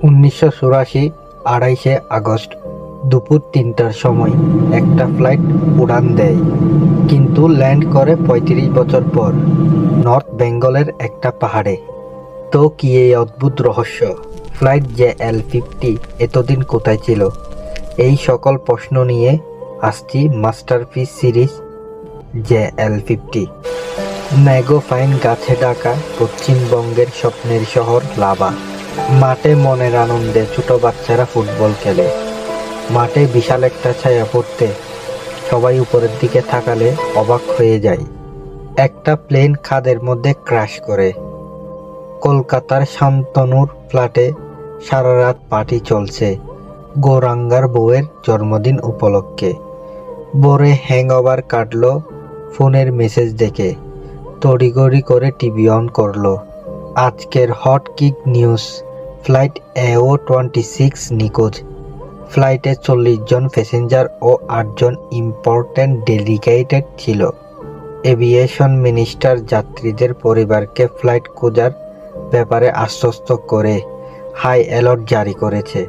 1984 28শে August দুপুর 3টার সময় একটা ফ্লাইট উড়ান দেয়, কিন্তু ল্যান্ড করে 35 বছর পর নর্থ বেঙ্গলের একটা পাহাড়ে। তো কি এই অদ্ভুত রহস্য? ফ্লাইট JL50 এতদিন কোথায় ছিল? এই সকল প্রশ্ন নিয়ে আসছি মাস্টারপিস সিরিজ JL50। ম্যাগোফাইন গাছে ঢাকা পশ্চিমবঙ্গের স্বপ্নের শহর লাভা। মাঠে মনের আনন্দে ছোট বাচ্চারা ফুটবল খেলে। মাঠে বিশাল একটা ছায়া পড়তে সবাই উপরের দিকে তাকালে অবাক হয়ে যায়। একটা প্লেন খাদের মধ্যে ক্র্যাশ করে। কলকাতার শান্তনুর ফ্ল্যাটে সারা রাত পার্টি চলছে গৌরাঙ্গার বউয়ের জন্মদিন উপলক্ষে। ভোরে হ্যাংওভার কাটলো ফোনের মেসেজ দেখে, তড়িঘড়ি করে টিভি অন করলো। আজকের hot kick news, flight AO26 নিখোঁজ। ফ্লাইটে 40 জন প্যাসেঞ্জার ও 8 জন ইম্পর্ট্যান্ট ডেলিগেটেড ছিল। এভিয়েশন মিনিস্টার যাত্রীদের পরিবারকে ফ্লাইট খোঁজার ব্যাপারে আশ্বস্ত করে হাই অ্যালার্ট জারি করেছে।